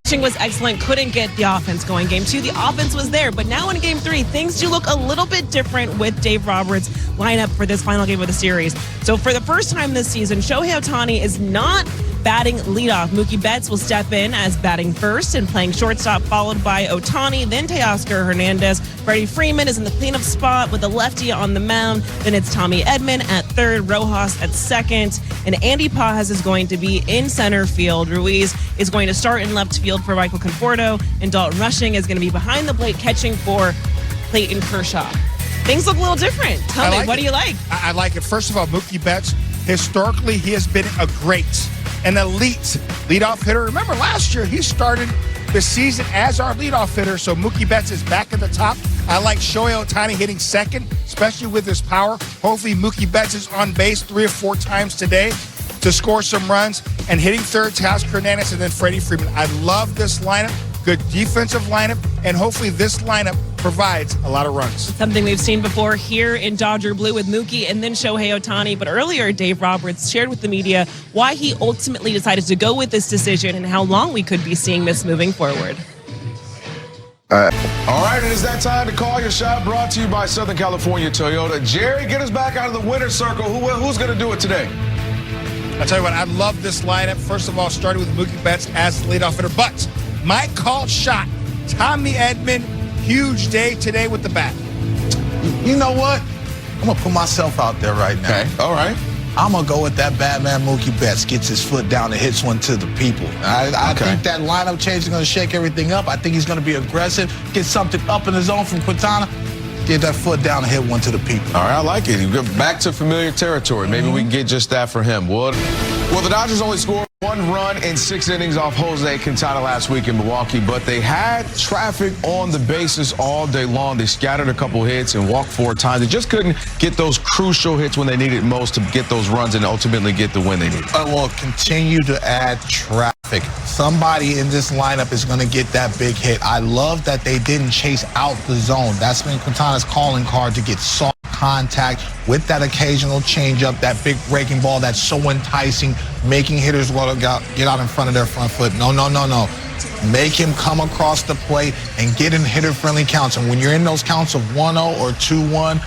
Pitching was excellent, couldn't get the offense going. Game 2, the offense was there, but now in Game 3, things do look a little bit different with Dave Roberts' lineup for this final game of the series. So for the first time this season, Shohei Ohtani is not batting leadoff. Mookie Betts will step in as batting first and playing shortstop, followed by Ohtani, then Teoscar Hernandez. Freddie Freeman is in the cleanup spot with a lefty on the mound. Then it's Tommy Edman at third, Rojas at second, and Andy Paz is going to be in center field. Ruiz is going to start in left field for Michael Conforto, and Dalton Rushing is going to be behind the plate catching for Clayton Kershaw. Things look a little different. Tell me, what do you like? I like it. First of all, Mookie Betts, historically, he has been a great, an elite leadoff hitter. Remember last year, he started the season as our leadoff hitter, so Mookie Betts is back at the top. I like Shohei Ohtani hitting second, especially with his power. Hopefully, Mookie Betts is on base 3 or 4 times today to score some runs, and hitting third, Teoscar Hernandez, and then Freddie Freeman. I love this lineup. Good defensive lineup, and hopefully this lineup provides a lot of runs. Something we've seen before here in Dodger Blue with Mookie and then Shohei Ohtani. But earlier, Dave Roberts shared with the media why he ultimately decided to go with this decision and how long we could be seeing this moving forward. All right, it is that time to call your shot, brought to you by Southern California Toyota. Jerry, get us back out of the winner's circle. Who's going to do it today? I'll tell you what, I love this lineup. First of all, started with Mookie Betts as the leadoff hitter, but my call shot, Tommy Edman, huge day today with the bat. You know what? I'm going to put myself out there right now. Okay, all right. I'm going to go with that Batman Mookie Betts, gets his foot down and hits one to the people. I think that lineup change is going to shake everything up. I think he's going to be aggressive, get something up in the zone from Quintana, get that foot down and hit one to the people. All right, I like it. You go back to familiar territory. Maybe we can get just that for him. Well, the Dodgers only scored 1 run in 6 innings off Jose Quintana last week in Milwaukee, but they had traffic on the bases all day long. They scattered a couple hits and walked 4 times. They just couldn't get those crucial hits when they needed most to get those runs and ultimately get the win they needed. Well, continue to add traffic. Somebody in this lineup is going to get that big hit. I love that they didn't chase out the zone. That's been Quintana's calling card, to get soft contact with that occasional changeup, that big breaking ball that's so enticing, making hitters want to get out in front of their front foot. No. Make him come across the plate and get in hitter-friendly counts. And when you're in those counts of 1-0 or 2-1,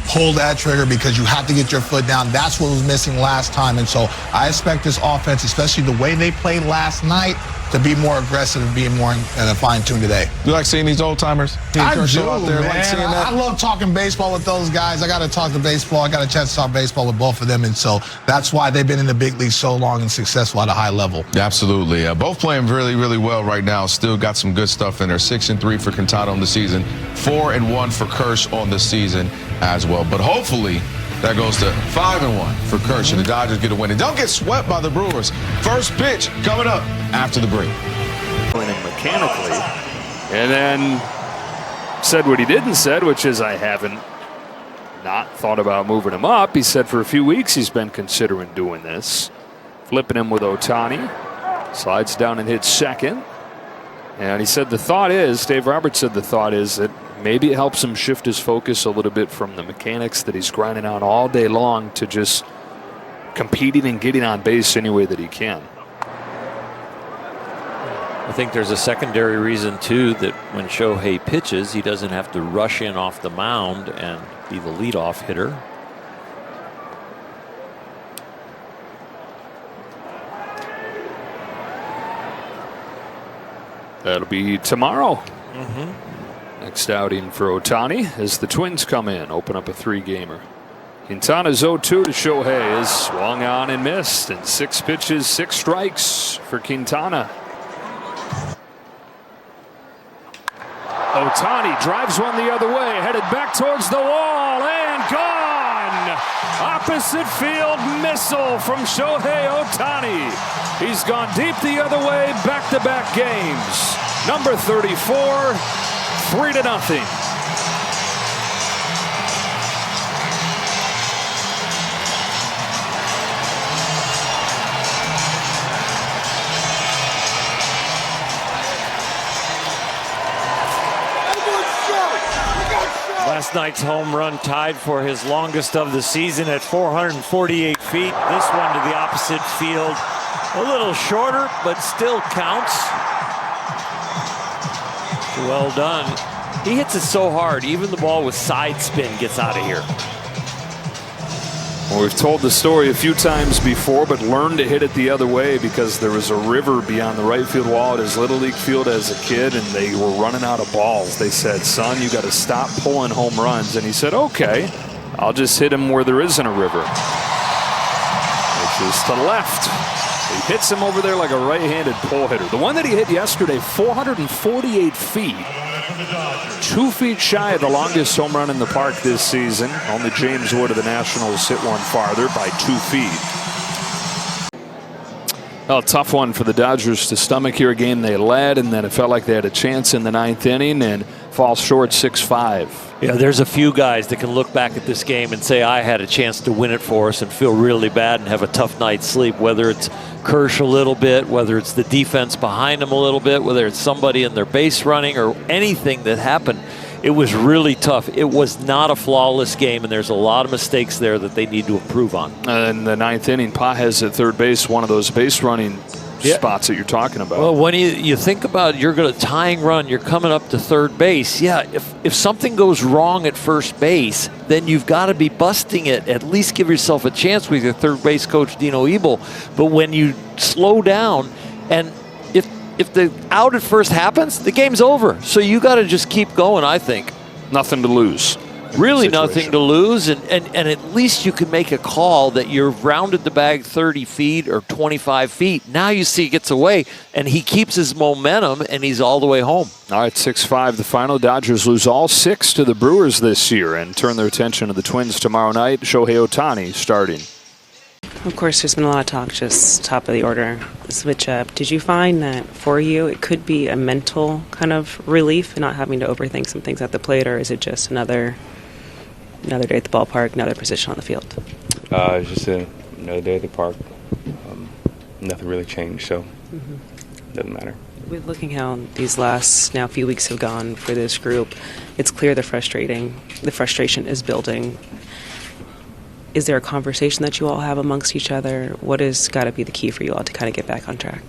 pull that trigger, because you have to get your foot down. That's what was missing last time. And so I expect this offense, especially the way they played last night, to be more aggressive and be more fine-tuned today. You like seeing these old-timers? I do, out there. man. Like seeing that? I love talking baseball with those guys. I got to talk to baseball. I got a chance to talk baseball with both of them, and so that's why they've been in the big league so long and successful at a high level. Absolutely. Both playing really, really well right now. Still got some good stuff in there. 6-3 for Quintana on the season. 4-1 for Kershaw on the season as well. But hopefully that goes to 5-1 for Kershaw. The Dodgers get a win. And don't get swept by the Brewers. First pitch coming up after the break. Mechanically, and then said what he didn't said, which is, I haven't not thought about moving him up. He said for a few weeks he's been considering doing this, flipping him with Ohtani, slides down and hits second. And he said the thought is, Dave Roberts said the thought is that maybe it helps him shift his focus a little bit from the mechanics that he's grinding out all day long to just competing and getting on base any way that he can. I think there's a secondary reason, too, that when Shohei pitches, he doesn't have to rush in off the mound and be the leadoff hitter. That'll be tomorrow. Next outing for Ohtani as the Twins come in, open up a 3-gamer. Quintana's 0-2 to Shohei is swung on and missed, and 6 pitches, 6 strikes for Quintana. Ohtani drives one the other way, headed back towards the wall, and gone! Opposite field missile from Shohei Ohtani. He's gone deep the other way, back-to-back games. Number 34, 3-0. Last night's home run tied for his longest of the season at 448 feet. This one to the opposite field. A little shorter, but still counts. Well done. He hits it so hard, even the ball with side spin gets out of here. Well, we've told the story a few times before, but learned to hit it the other way because there was a river beyond the right field wall at his Little League field as a kid, and they were running out of balls. They said, son, you got to stop pulling home runs. And he said, okay, I'll just hit him where there isn't a river, which is to the left. He hits him over there like a right-handed pull hitter. The one that he hit yesterday, 448 feet. 2 feet shy of the longest home run in the park this season. Only James Wood of the Nationals hit one farther by 2 feet. Well, tough one for the Dodgers to stomach here. A game they led, and then it felt like they had a chance in the 9th inning and fall short 6-5. Yeah, there's a few guys that can look back at this game and say, I had a chance to win it for us, and feel really bad and have a tough night's sleep, whether it's Kershaw a little bit, whether it's the defense behind him a little bit, whether it's somebody in their base running or anything that happened. It was really tough. It was not a flawless game, and there's a lot of mistakes there that they need to improve on. In the 9th inning, Pages at third base, one of those base running spots that you're talking about. Well, when you think about you're going to tying run, you're coming up to third base. Yeah, if something goes wrong at first base, then you've got to be busting it. At least give yourself a chance with your third base coach, Dino Ebel. But when you slow down, and if the out at first happens, the game's over. So you got to just keep going, I think. Nothing to lose. Really nothing to lose, and at least you can make a call that you've rounded the bag 30 feet or 25 feet. Now you see he gets away, and he keeps his momentum, and he's all the way home. All right, 6-5 the final. Dodgers lose all 6 to the Brewers this year and turn their attention to the Twins tomorrow night. Shohei Ohtani starting. Of course, there's been a lot of talk, just top of the order switch up. Did you find that for you it could be a mental kind of relief and not having to overthink some things at the plate, or is it just another day at the ballpark, another position on the field? It's just another day at the park. Nothing really changed, so it doesn't matter. With looking how these last now few weeks have gone for this group, it's clear the frustration is building. Is there a conversation that you all have amongst each other? What has got to be the key for you all to kind of get back on track?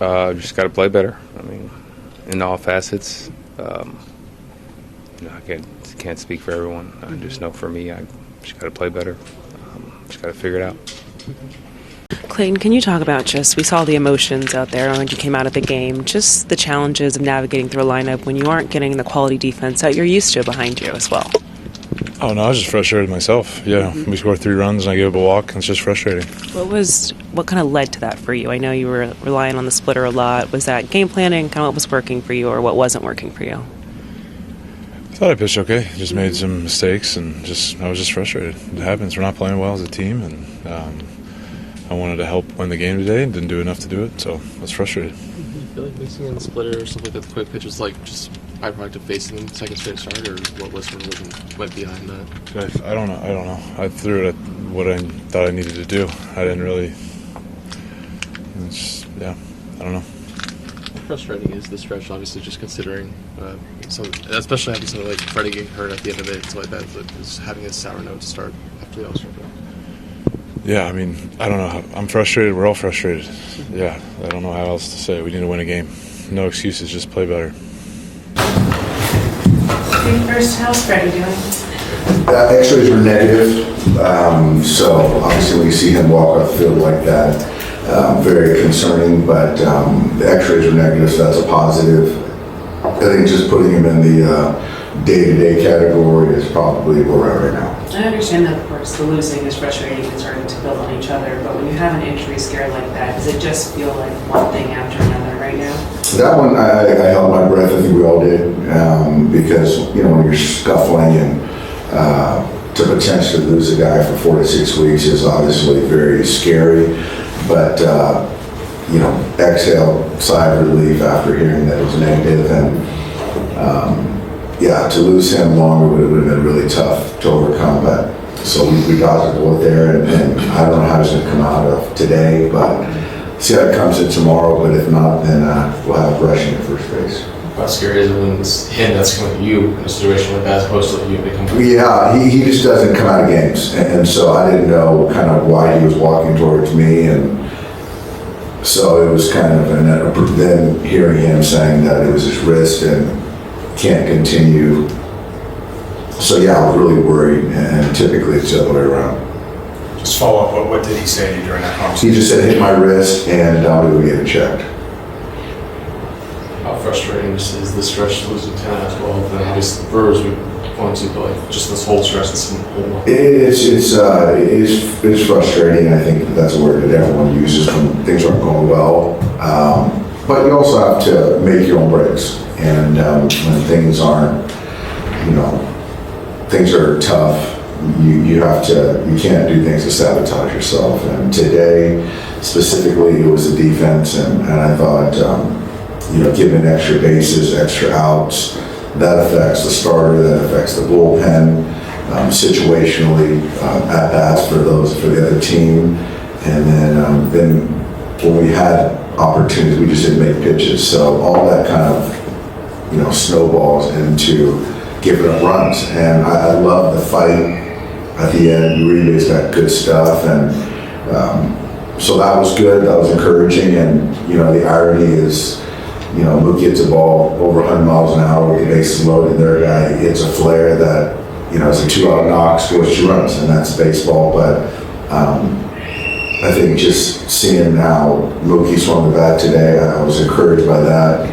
Just got to play better. I mean, in all facets. I can't speak for everyone. I just know for me, I just got to play better. Just got to figure it out. Clayton, can you talk about we saw the emotions out there when you came out of the game, just the challenges of navigating through a lineup when you aren't getting the quality defense that you're used to behind you as well? Oh, no, I was just frustrated myself. Yeah, we scored 3 runs and I gave up a walk, and it's just frustrating. What kind of led to that for you? I know you were relying on the splitter a lot. Was that game planning, kind of what was working for you, or what wasn't working for you? I thought I pitched okay. Just made some mistakes, and I was just frustrated. It happens. We're not playing well as a team, and I wanted to help win the game today and didn't do enough to do it, so I was frustrated. Do you feel like mixing in the splitter or something like that, the quick pitch was like just byproduct of facing the second straight start, or what was sort of went behind that? I don't know. I threw it at what I thought I needed to do. I didn't really. I don't know. How frustrating is the stretch, obviously, just considering, especially having something like Freddie getting hurt at the end of it, something like that, just having a sour note to start after the All-Star break? Yeah, I mean, I don't know. I'm frustrated. We're all frustrated. Yeah, I don't know how else to say it. We need to win a game. No excuses, just play better. First, how's Freddie doing? X-rays were negative, so obviously when you see him walk off the field like that, very concerning, but the X-rays were negative, so that's a positive. I think just putting him in the day-to-day category is probably where we're at right now. I understand that, of course, the losing is frustrating and starting to build on each other, but when you have an injury scare like that, does it just feel like one thing after another right now? That one, I held my breath. I think we all did, because when you're scuffling and to potentially lose a guy for 4 to 6 weeks is obviously very scary. But exhale, sigh of relief after hearing that it was negative, and to lose him longer would have been really tough to overcome. But so we dodged a bullet there, and I don't know how it's going to come out of today, but see how it comes in tomorrow. But if not, then we'll have rushing at first base. How scary is it when it's him that's coming to you in a situation like that, as opposed to you to come to Yeah, he just doesn't come out of games, and so I didn't know kind of why he was walking towards me, and so it was kind of then hearing him saying that it was his wrist, and can't continue. So yeah, I was really worried, and typically it's the other way around. Just follow up, what did he say to you during that conversation? He just said, hit my wrist, and I'll go get it checked. How frustrating is the stretch to lose to 10 out of 12? And obviously the Brewers would want to, but like just this whole stretch, this whole month. It's frustrating. I think that's a word that everyone uses when things aren't going well. But you also have to make your own breaks. And when things aren't, things are tough, you can't do things to sabotage yourself. And today, specifically, it was the defense, and I thought, giving extra bases, extra outs, that affects the starter, that affects the bullpen, situationally, at bats for the other team. And then when we had opportunities, we just didn't make pitches. So all that kind of, snowballs into giving up runs. And I love the fight at the end. Uribe's got good stuff, and so that was good. That was encouraging. And the irony is, Mookie hits a ball over 100 miles an hour with the bases loaded. Their guy hits a flare that it's a 2-out knock, scores 2 runs, and that's baseball. But I think just seeing how Mookie swung the bat today, I was encouraged by that.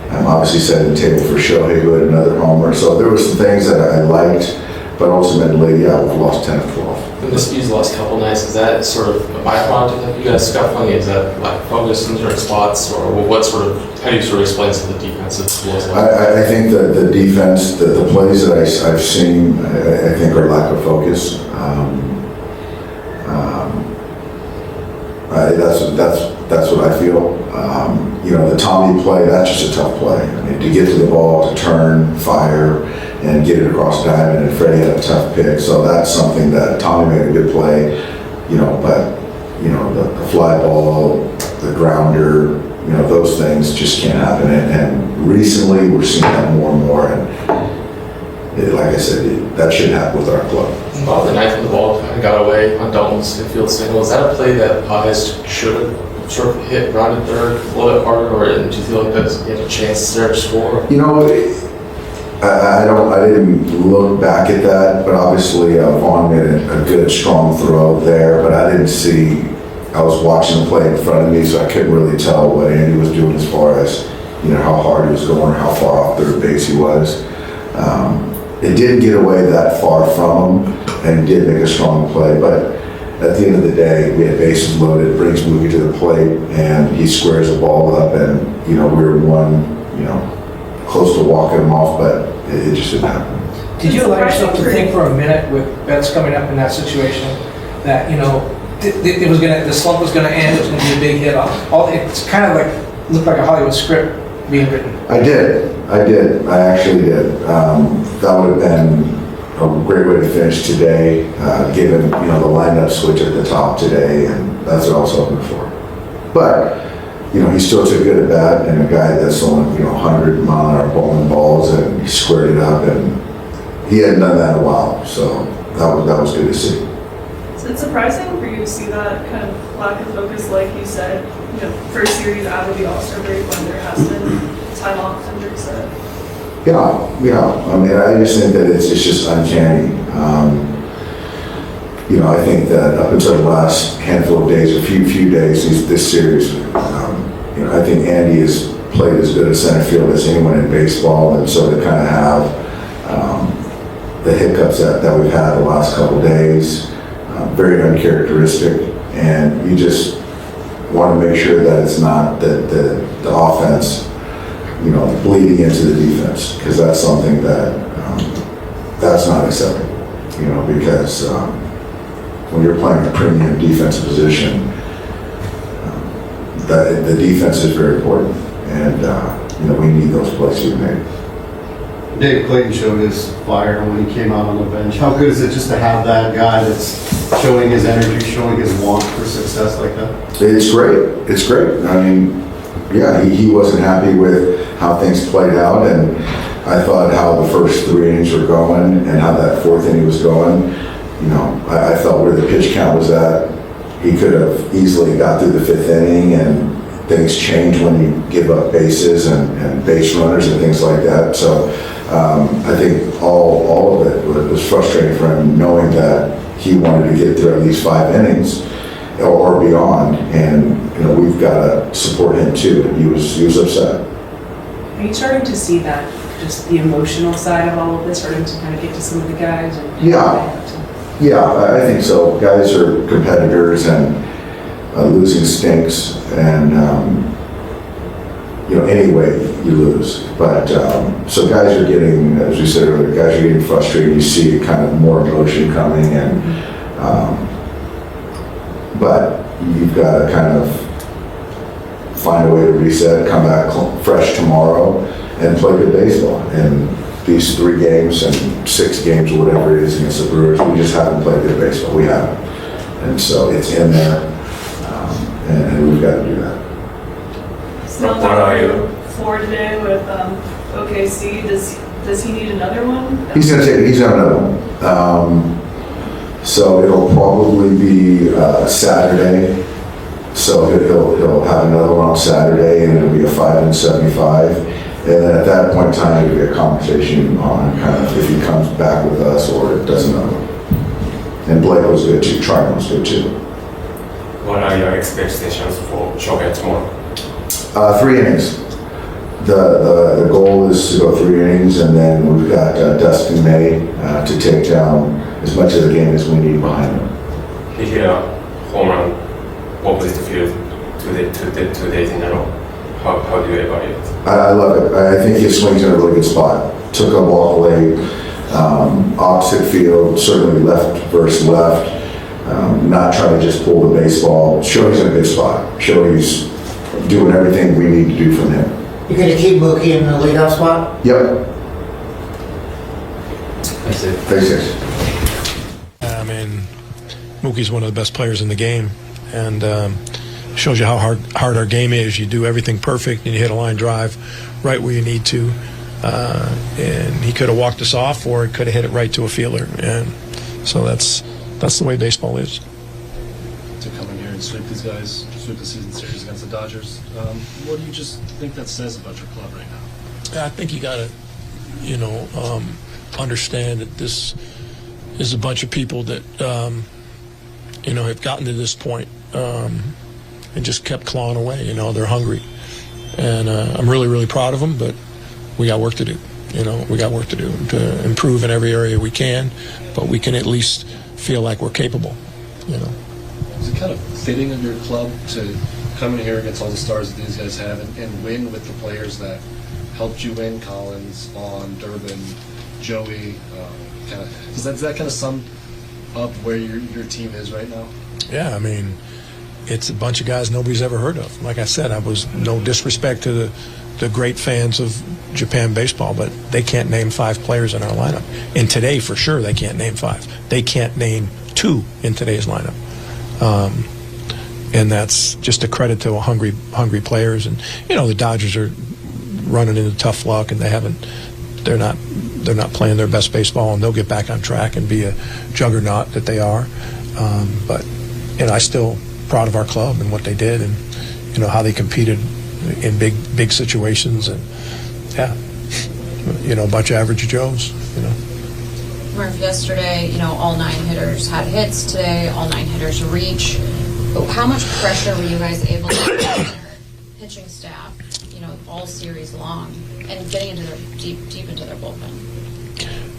Obviously setting the table for Shohei, who had another homer. So there were some things that I liked, but ultimately, yeah, we've lost 10 of 12. And this these last couple nights, is that sort of a byproduct of you guys scuffling? Is that like focus in certain spots, or how do you sort of explain some of the defensive flaws? I think that the defense, the plays that I've seen, I think are lack of focus. That's what I feel. The Tommy play, that's just a tough play. I mean, to get to the ball, to turn, fire, and get it across the diamond, and Freddie had a tough pick. So that's something that Tommy made a good play, but the fly ball, the grounder, those things just can't happen. And recently we're seeing that more and more. And like I said, that shouldn't happen with our club. Well, the ninth of the ball kind of got away on Dalton's infield single. Is that a play that Paz should have sort of hit grounded third a little bit harder, or did you feel like he had a chance there to score? I didn't look back at that, but obviously Vaughn made a good, strong throw there, but I didn't see, I was watching the play in front of me, so I couldn't really tell what Andy was doing as far as, how hard he was going, or how far off third base he was. It didn't get away that far from him, and did make a strong play, but at the end of the day, we had bases loaded, brings Mookie to the plate, and he squares the ball up, and, we were close to walking him off, but it just didn't happen. Did you allow yourself to think for a minute with bets coming up in that situation that, the slump was gonna end, it was gonna be a big hit off? It's kind of like, looked like a Hollywood script being written. I actually did. That would have been a great way to finish today, given, the lineup switch at the top today, and that's what I was hoping for. But, he still took good at bat, and a guy that's on, 100-mile-an-hour bowling balls, and he squared it up, and he hadn't done that in a while, so that was good to see. So it's surprising for you to see that kind of lack of focus, like you said, first series out of the All-Star break when there has been time off, injury set. Yeah. I mean, I just think that it's just uncanny. I think that up until the last handful of days, a few days, this series, I think Andy has played as good a center field as anyone in baseball, and so to kind of have the hiccups that we've had the last couple of days, very uncharacteristic, and you just want to make sure that it's not that the offense, bleeding into the defense, because that's something that that's not acceptable, because when you're playing a premium defensive position, the defense is very important, and we need those plays to be made. Dave Clayton showed his fire when he came out on the bench. How good is it just to have that guy that's showing his energy, showing his want for success like that? It's great. I mean, yeah, he wasn't happy with how things played out, and I thought how the first 3 innings were going and how that 4th inning was going. I felt where the pitch count was at, he could have easily got through the 5th inning, and things change when you give up bases and base runners and things like that. So I think all of it was frustrating for him, knowing that he wanted to get through at least 5 innings or beyond, and we've got to support him too. And he was upset. Are you starting to see that, just the emotional side of all of this, starting to kind of get to some of the guys? Yeah, I think so. Guys are competitors, and losing stinks, and any way you lose. But so guys are getting, as we said earlier, guys are getting frustrated. You see kind of more emotion coming, and but you've got to kind of find a way to reset, come back fresh tomorrow, and play good baseball. And these 3 games and 6 games, or whatever it is against the Brewers, we just haven't played good baseball. We haven't, and so it's in there, and we've got to do that. What are you for today with OKC? Does he need another one? He's got another one. So it'll probably be Saturday. So he'll have another one on Saturday, and it'll be a 5 and 75. And then at that point in time, it'll be a conversation on kind of if he comes back with us or it doesn't know. And Blake was good too. Tryon was good too. What are your expectations for Shohei tomorrow? 3 innings. The goal is to go 3 innings, and then we've got Dustin May to take down as much of the game as we need behind him. He hit a home run opposite the field 2 days in a row. How do you evaluate it? I love it. I think his swing's in a really good spot. Took a walk away, opposite field, certainly left versus left. Not trying to just pull the baseball. Shohei's in a good spot. Shohei's doing everything we need to do from him. You're going to keep Mookie in the leadoff spot? Yep. That's it. Thanks, guys. I mean, Mookie's one of the best players in the game, and shows you how hard our game is. You do everything perfect, and you hit a line drive right where you need to. And he could have walked us off, or he could have hit it right to a fielder. And so that's the way baseball is. To come in here and sweep these guys, sweep the season series against the Dodgers. What do you just think that says about your club right now? I think you got to, understand that this is a bunch of people that, have gotten to this point and just kept clawing away. They're hungry. And I'm really, really proud of them, but we got work to do. We got work to do to improve in every area we can, but we can at least feel like we're capable, Is it kind of fitting of your club to come in here against all the stars that these guys have and win with the players that helped you win? Collins, Vaughn, Durbin, Joey. Does that kind of sum up where your team is right now? Yeah, I mean, it's a bunch of guys nobody's ever heard of. Like I said, I was no disrespect to the great fans of Japan baseball, but they can't name 5 players in our lineup. And today, for sure, they can't name 5. They can't name 2 in today's lineup. And that's just a credit to hungry players. And the Dodgers are running into tough luck, and they're not playing their best baseball, and they'll get back on track and be a juggernaut that they are. But I still proud of our club and what they did, and how they competed in big situations, and a bunch of average Joes. Murph, yesterday, all 9 hitters had hits. Today, all 9 hitters reach. But how much pressure were you guys able to put on their pitching staff, all series long, and getting into their deep into their bullpen?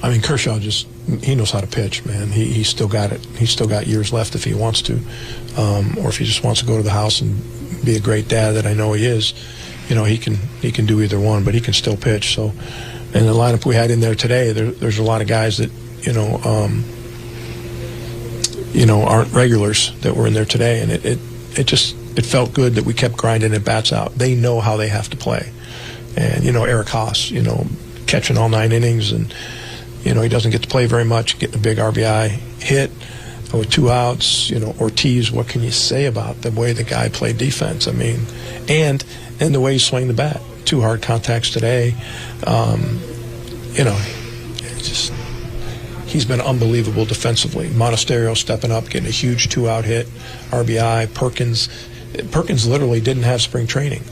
I mean, Kershaw he knows how to pitch, man. He's still got it. He's still got years left if he wants to, or if he just wants to go to the house and be a great dad that I know he is. He can do either one, but he can still pitch. So, in the lineup we had in there today, there's a lot of guys that aren't regulars that were in there today, and it felt good that we kept grinding at bats out. They know how they have to play, and Eric Haas, catching all 9 innings, and he doesn't get to play very much, getting a big RBI hit with 2 outs. Ortiz, what can you say about the way the guy played defense? I mean, and the way he swung the bat. 2 hard contacts today. He's been unbelievable defensively. Monasterio stepping up, getting a huge 2-out hit, RBI. Perkins Perkins literally didn't have spring training.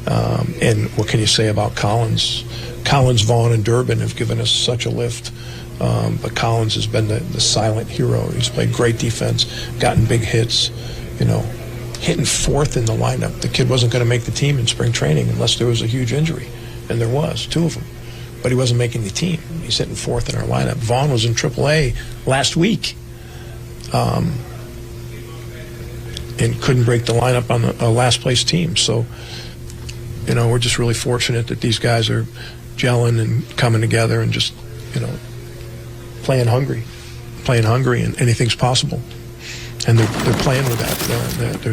And what can you say about Collins? Collins, Vaughn, and Durbin have given us such a lift. But Collins has been the silent hero. He's played great defense, gotten big hits, hitting fourth in the lineup. The kid wasn't going to make the team in spring training unless there was a huge injury, and there was, 2 of them. But he wasn't making the team. He's hitting fourth in our lineup. Vaughn was in AAA last week and couldn't break the lineup on the last place team. So, we're just really fortunate that these guys are gelling and coming together and just, playing hungry, and anything's possible. And they're playing with that. There's